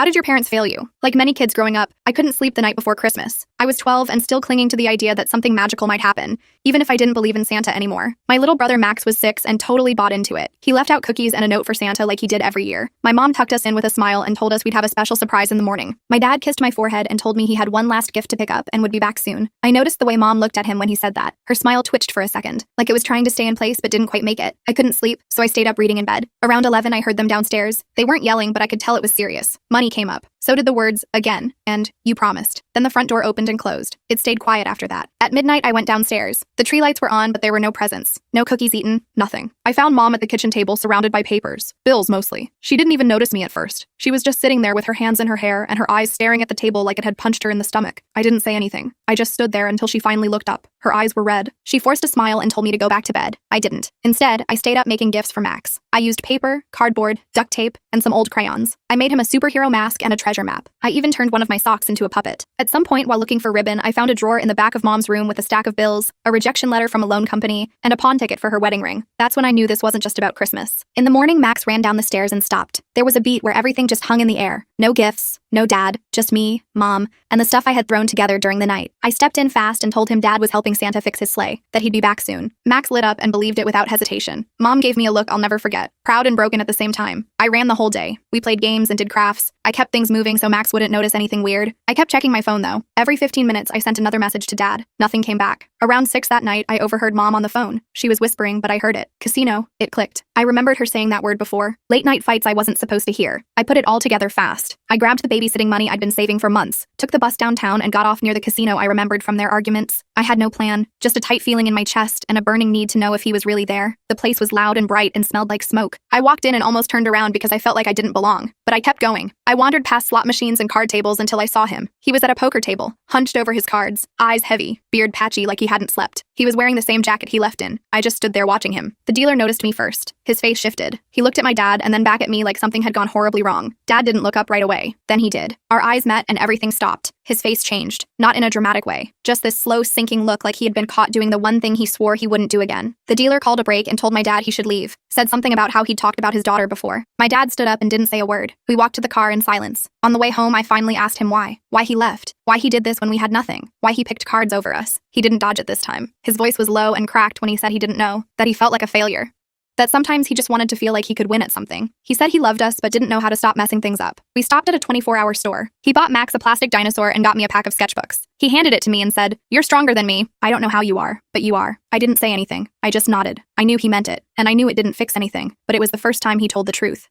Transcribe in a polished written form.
How did your parents fail you? Like many kids growing up, I couldn't sleep the night before Christmas. I was 12 and still clinging to the idea that something magical might happen, even if I didn't believe in Santa anymore. My little brother Max was 6 and totally bought into it. He left out cookies and a note for Santa like he did every year. My mom tucked us in with a smile and told us we'd have a special surprise in the morning. My dad kissed my forehead and told me he had one last gift to pick up and would be back soon. I noticed the way mom looked at him when he said that. Her smile twitched for a second, like it was trying to stay in place but didn't quite make it. I couldn't sleep, so I stayed up reading in bed. Around 11, I heard them downstairs. They weren't yelling, but I could tell it was serious. Money came up. So did the words, again, and you promised. Then the front door opened and closed. It stayed quiet after that. At midnight, I went downstairs. The tree lights were on, but there were no presents. No cookies eaten, nothing. I found mom at the kitchen table surrounded by papers. Bills, mostly. She didn't even notice me at first. She was just sitting there with her hands in her hair and her eyes staring at the table like it had punched her in the stomach. I didn't say anything. I just stood there until she finally looked up. Her eyes were red. She forced a smile and told me to go back to bed. I didn't. Instead, I stayed up making gifts for Max. I used paper, cardboard, duct tape, and some old crayons. I made him a superhero mask and a treasure map. I even turned one of my socks into a puppet. At some point while looking for ribbon, I found a drawer in the back of mom's room with a stack of bills, a rejection letter from a loan company, and a pawn ticket for her wedding ring. That's when I knew this wasn't just about Christmas. In the morning, Max ran down the stairs and stopped. There was a beat where everything just hung in the air. No gifts, no dad, just me, mom, and the stuff I had thrown together during the night. I stepped in fast and told him dad was helping Santa fix his sleigh, that he'd be back soon. Max lit up and believed it without hesitation. Mom gave me a look I'll never forget, proud and broken at the same time. I ran the whole day. We played games and did crafts. I kept things moving so Max wouldn't notice anything weird. I kept checking my phone though. Every 15 minutes, I sent another message to dad. Nothing came back. Around 6 that night, I overheard mom on the phone. She was whispering, but I heard it. Casino. It clicked. I remembered her saying that word before. Late night fights I wasn't supposed to hear. I put it all together fast. I grabbed the babysitting money I'd been saving for months, took the bus downtown and got off near the casino I remembered from their arguments. I had no plan, just a tight feeling in my chest and a burning need to know if he was really there. The place was loud and bright and smelled like smoke. I walked in and almost turned around because I felt like I didn't belong, but I kept going. I wandered past slot machines and card tables until I saw him. He was at a poker table, hunched over his cards, eyes heavy, beard patchy like he hadn't slept. He was wearing the same jacket he left in. I just stood there watching him. The dealer noticed me first. His face shifted. He looked at my dad and then back at me like something had gone horribly wrong. Dad didn't look up right away. Then he did. Our eyes met and everything stopped. His face changed, not in a dramatic way, just this slow sinking look like he had been caught doing the one thing he swore he wouldn't do again. The dealer called a break and told my dad he should leave, said something about how he'd talked about his daughter before. My dad stood up and didn't say a word. We walked to the car in silence. On the way home, I finally asked him why he left, why he did this when we had nothing, why he picked cards over us. He didn't dodge it this time. His voice was low and cracked when he said he didn't know, that he felt like a failure. That sometimes he just wanted to feel like he could win at something. He said he loved us but didn't know how to stop messing things up. We stopped at a 24-hour store. He bought Max a plastic dinosaur and got me a pack of sketchbooks. He handed it to me and said, "You're stronger than me. I don't know how you are, but you are." I didn't say anything. I just nodded. I knew he meant it, and I knew it didn't fix anything, but it was the first time he told the truth.